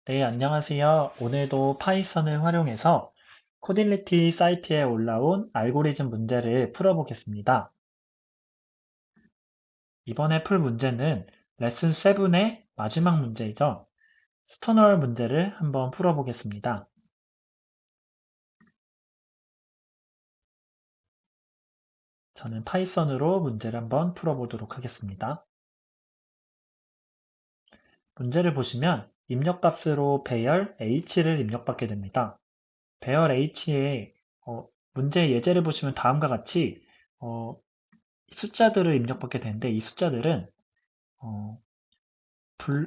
네, 안녕하세요. 오늘도 파이썬을 활용해서 코딜리티 사이트에 올라온 알고리즘 문제를 풀어보겠습니다. 이번에 풀 문제는 레슨 7의 마지막 문제이죠. 스토널 문제를 한번 풀어보겠습니다. 저는 파이썬으로 문제를 한번 풀어보도록 하겠습니다. 문제를 보시면 입력값으로 배열 h를 입력받게 됩니다. 배열 h에 문제 예제를 보시면 다음과 같이 어, 숫자들을 입력받게 되는데 이 숫자들은 어,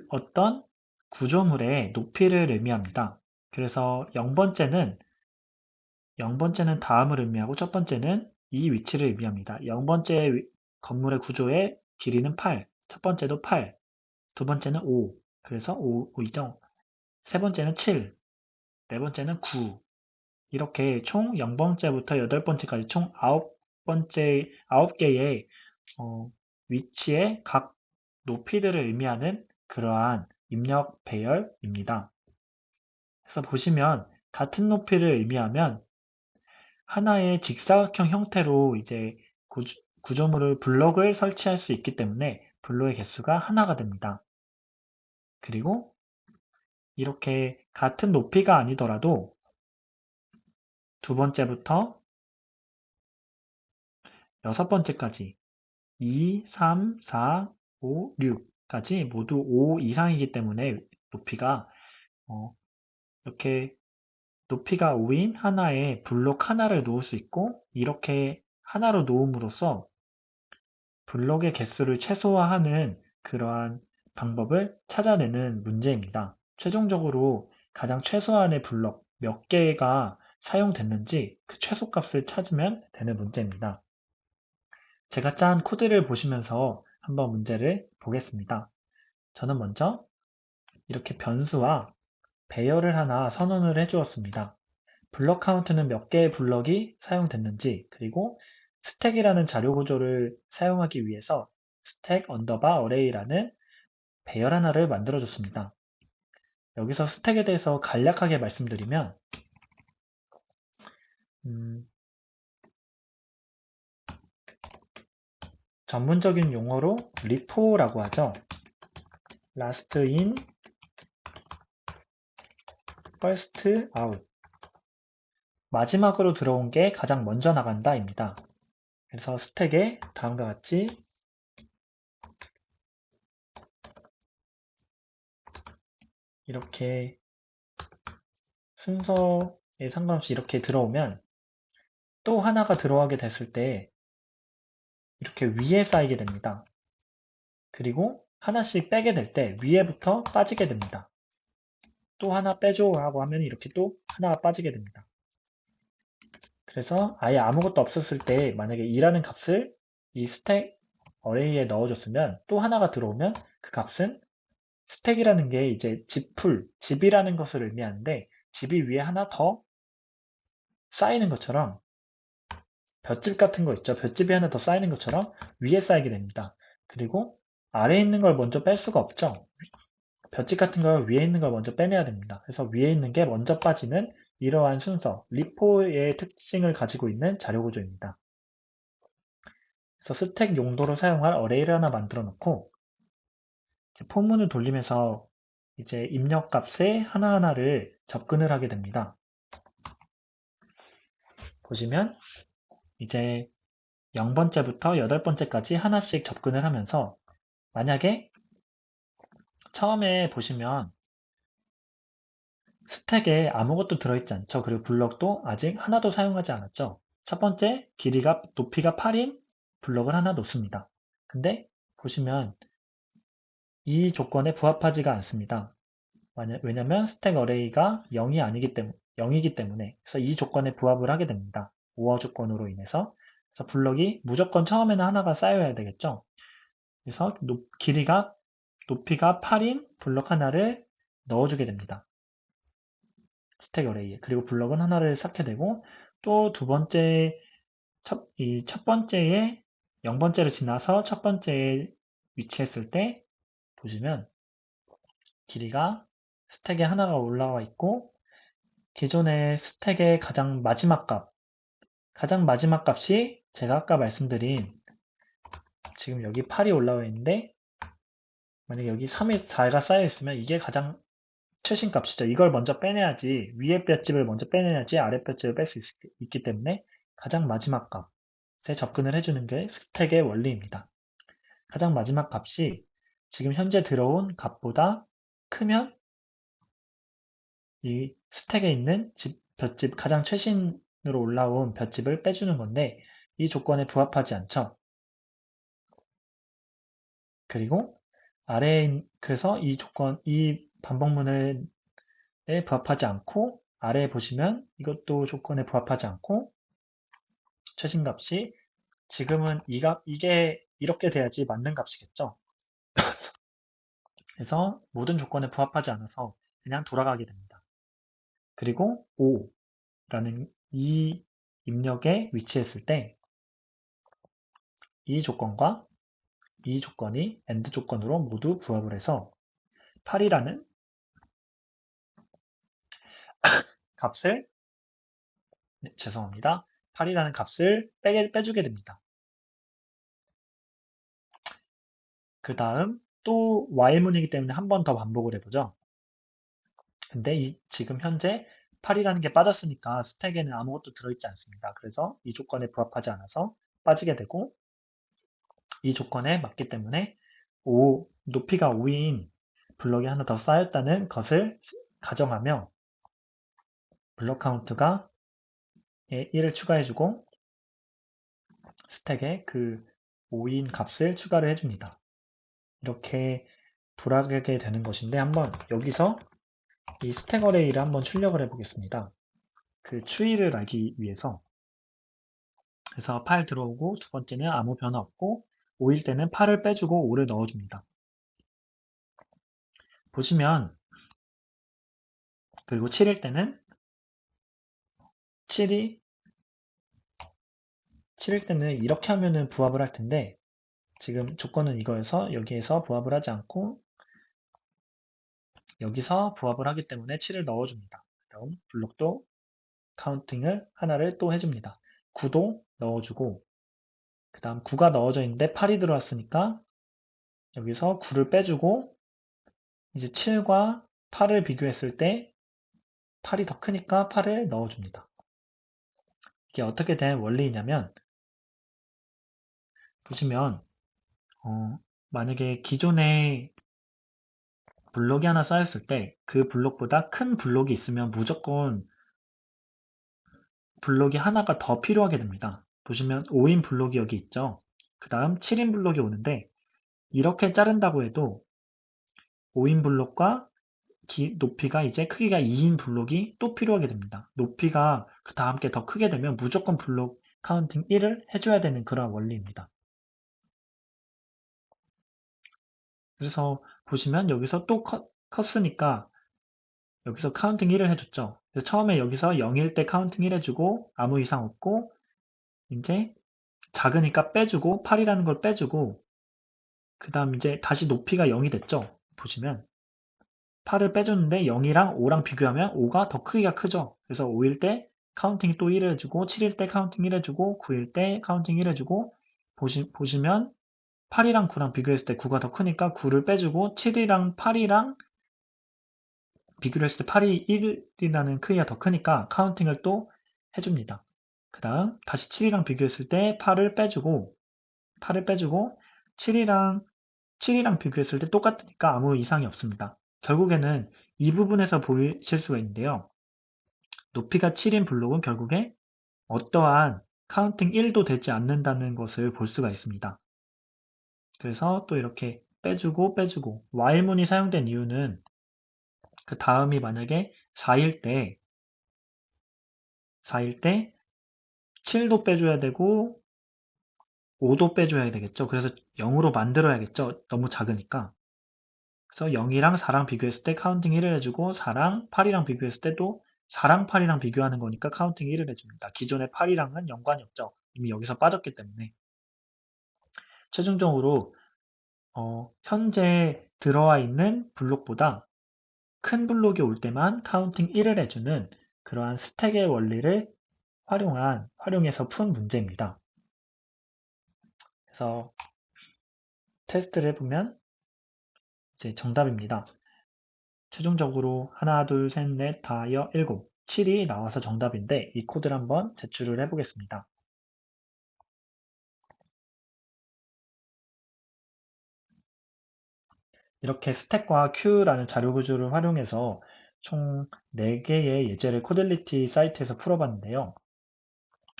어떤 구조물의 높이를 의미합니다. 그래서 0번째는 다음을 의미하고 첫 번째는 이 위치를 의미합니다. 0번째 건물의 구조의 길이는 8, 첫 번째도 8, 두 번째는 5, 그래서 5이죠. 세 번째는 7, 네 번째는 9, 이렇게 총 0번째부터 8번째까지 총 9개의 위치의 각 높이들을 의미하는 그러한 입력 배열입니다. 그래서 보시면 같은 높이를 의미하면 하나의 직사각형 형태로 이제 구조물을 블록을 설치할 수 있기 때문에 블록의 개수가 하나가 됩니다. 그리고 이렇게 같은 높이가 아니더라도 두 번째부터 여섯 번째까지 2, 3, 4, 5, 6까지 모두 5 이상이기 때문에 높이가 이렇게 높이가 5인 하나의 블록 하나를 놓을 수 있고 이렇게 하나로 놓음으로써 블록의 개수를 최소화하는 그러한 방법을 찾아내는 문제입니다. 최종적으로 가장 최소한의 블록 몇 개가 사용됐는지 그 최소값을 찾으면 되는 문제입니다. 제가 짠 코드를 보시면서 한번 문제를 보겠습니다. 저는 먼저 이렇게 변수와 배열을 하나 선언을 해주었습니다. 블럭 카운트는 몇 개의 블럭이 사용됐는지, 그리고 스택이라는 자료 구조를 사용하기 위해서 스택 언더바 어레이라는 배열 하나를 만들어줬습니다. 여기서 스택에 대해서 간략하게 말씀드리면 전문적인 용어로 리포라고 하죠. Last in, first out. 마지막으로 들어온 게 가장 먼저 나간다입니다. 그래서 스택에 다음과 같이 이렇게 순서에 상관없이 이렇게 들어오면 또 하나가 들어가게 됐을 때 이렇게 위에 쌓이게 됩니다. 그리고 하나씩 빼게 될 때 위에부터 빠지게 됩니다. 또 하나 빼줘 하고 하면 이렇게 또 하나가 빠지게 됩니다. 그래서 아예 아무것도 없었을 때 만약에 2라는 값을 이 스택 어레이에 넣어줬으면 또 하나가 들어오면 그 값은 스택이라는 게 이제 집이라는 것을 의미하는데 집이 위에 하나 더 쌓이는 것처럼 볏짚 같은 거 있죠. 볏짚이 하나 더 쌓이는 것처럼 위에 쌓이게 됩니다. 그리고 아래에 있는 걸 먼저 뺄 수가 없죠. 볏짚 같은 걸 위에 있는 걸 먼저 빼내야 됩니다. 그래서 위에 있는 게 먼저 빠지는 이러한 순서, 리포의 특징을 가지고 있는 자료 구조입니다. 그래서 스택 용도로 사용할 어레이를 하나 만들어 놓고 포문을 돌리면서 이제 입력 값에 하나하나를 접근을 하게 됩니다. 보시면 이제 0번째부터 8번째까지 하나씩 접근을 하면서 만약에 처음에 보시면 스택에 아무것도 들어있지 않죠. 그리고 블럭도 아직 하나도 사용하지 않았죠. 첫 번째 높이가 8인 블럭을 하나 놓습니다. 근데 보시면 이 조건에 부합하지가 않습니다. 왜냐면 스택 어레이가 0이기 때문에 그래서 이 조건에 부합을 하게 됩니다. 오어 조건으로 인해서. 그래서 블럭이 무조건 처음에는 하나가 쌓여야 되겠죠. 그래서 높이가 8인 블럭 하나를 넣어주게 됩니다. 스택 어레이에. 그리고 블럭은 하나를 쌓게 되고 또 이 첫 번째에 0번째를 지나서 첫 번째에 위치했을 때 보시면 길이가 스택에 하나가 올라와 있고 기존의 스택의 가장 마지막 값이 제가 아까 말씀드린 지금 여기 8이 올라와 있는데 만약에 여기 3이 4가 쌓여 있으면 이게 가장 최신 값이죠. 이걸 먼저 빼내야지 위에 볏집을 먼저 빼내야지 아래 볏집을 뺄 수 있기 때문에 가장 마지막 값에 접근을 해주는 게 스택의 원리입니다. 가장 마지막 값이 지금 현재 들어온 값보다 크면 이 스택에 있는 볏집 가장 최신으로 올라온 볏집을 빼주는 건데 이 조건에 부합하지 않죠. 그리고 그래서 이 반복문에 부합하지 않고 아래에 보시면 이것도 조건에 부합하지 않고 최신값이 지금은 이게 이렇게 돼야지 맞는 값이겠죠. 그래서 모든 조건에 부합하지 않아서 그냥 돌아가게 됩니다. 그리고 5라는 이 입력에 위치했을 때 이 조건과 이 조건이 AND 조건으로 모두 부합을 해서 8이라는 값을 죄송합니다. 8이라는 값을 빼주게 됩니다. 그 다음 또 while문이기 때문에 한 번 더 반복을 해보죠. 근데 지금 현재 8이라는 게 빠졌으니까 스택에는 아무것도 들어있지 않습니다. 그래서 이 조건에 부합하지 않아서 빠지게 되고 이 조건에 맞기 때문에 높이가 5인 블럭이 하나 더 쌓였다는 것을 가정하며 블럭 카운트가 1을 추가해주고 스택에 그 5인 값을 추가를 해줍니다. 이렇게 돌아가게 되는 것인데 한번 여기서 이 스택 어레이를 한번 출력을 해보겠습니다. 그 추이를 알기 위해서 그래서 8 들어오고 두 번째는 아무 변화 없고 5일 때는 8을 빼주고 5를 넣어줍니다. 보시면 그리고 7일 때는 7이 7일 때는 이렇게 하면은 부합을 할 텐데 지금 조건은 이거여서 여기에서 부합을 하지 않고 여기서 부합을 하기 때문에 7을 넣어줍니다. 그럼 블록도 카운팅을 하나를 또 해줍니다. 9도 넣어주고 그 다음 9가 넣어져 있는데 8이 들어왔으니까 여기서 9를 빼주고 이제 7과 8을 비교했을 때 8이 더 크니까 8을 넣어줍니다. 이게 어떻게 된 원리이냐면 보시면 만약에 기존에 블록이 하나 쌓였을 때 그 블록보다 큰 블록이 있으면 무조건 블록이 하나가 더 필요하게 됩니다. 보시면 5인 블록이 여기 있죠. 그 다음 7인 블록이 오는데 이렇게 자른다고 해도 5인 블록과 높이가 이제 크기가 2인 블록이 또 필요하게 됩니다. 높이가 그 다 함께 더 크게 되면 무조건 블록 카운팅 1을 해줘야 되는 그런 원리입니다. 그래서 보시면 여기서 또 컸으니까 여기서 카운팅 1을 해줬죠. 처음에 여기서 0일 때 카운팅 1 해주고 아무 이상 없고 이제 작으니까 빼주고 8이라는 걸 빼주고 그 다음 이제 다시 높이가 0이 됐죠. 보시면 8을 빼줬는데 0이랑 5랑 비교하면 5가 더 크기가 크죠. 그래서 5일 때 카운팅 또 1 해주고 7일 때 카운팅 1 해주고 9일 때 카운팅 1 해주고 보시면 8이랑 9랑 비교했을 때 9가 더 크니까 9를 빼주고 7이랑 8이랑 비교를 했을 때 8이 1이라는 크기가 더 크니까 카운팅을 또 해줍니다. 그 다음 다시 7이랑 비교했을 때 8을 빼주고 7이랑 비교했을 때 똑같으니까 아무 이상이 없습니다. 결국에는 이 부분에서 보이실 수가 있는데요. 높이가 7인 블록은 결국에 어떠한 카운팅 1도 되지 않는다는 것을 볼 수가 있습니다. 그래서 또 이렇게 빼주고 while문이 사용된 이유는 그 다음이 만약에 4일 때 7도 빼줘야 되고 5도 빼줘야 되겠죠. 그래서 0으로 만들어야겠죠. 너무 작으니까. 그래서 0이랑 4랑 비교했을 때 카운팅 1을 해주고 4랑 8이랑 비교했을 때도 4랑 8이랑 비교하는 거니까 카운팅 1을 해줍니다. 기존의 8이랑은 연관이 없죠. 이미 여기서 빠졌기 때문에. 최종적으로 현재 들어와 있는 블록보다 큰 블록이 올 때만 카운팅 1을 해주는 그러한 스택의 원리를 활용해서 푼 문제입니다. 그래서 테스트를 해보면 이제 정답입니다. 최종적으로 하나, 둘, 셋, 넷, 다, 여, 일곱, 7이 나와서 정답인데 이 코드를 한번 제출을 해보겠습니다. 이렇게 스택과 큐라는 자료 구조를 활용해서 총 4개의 예제를 코델리티 사이트에서 풀어봤는데요.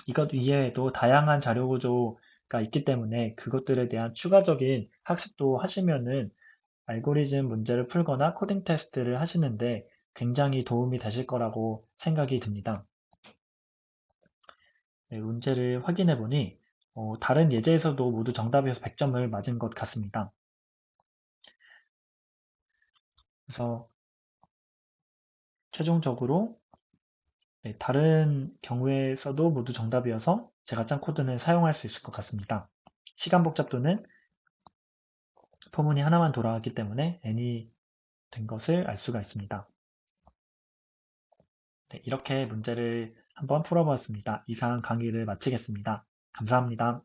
이것 이외에도 다양한 자료 구조가 있기 때문에 그것들에 대한 추가적인 학습도 하시면은 알고리즘 문제를 풀거나 코딩 테스트를 하시는데 굉장히 도움이 되실 거라고 생각이 듭니다. 네, 문제를 확인해 보니 다른 예제에서도 모두 정답에서 100점을 맞은 것 같습니다. 그래서 최종적으로 네, 다른 경우에서도 모두 정답이어서 제가 짠 코드는 사용할 수 있을 것 같습니다. 시간 복잡도는 포문이 하나만 돌아가기 때문에 n이 된 것을 알 수가 있습니다. 네, 이렇게 문제를 한번 풀어보았습니다. 이상 강의를 마치겠습니다. 감사합니다.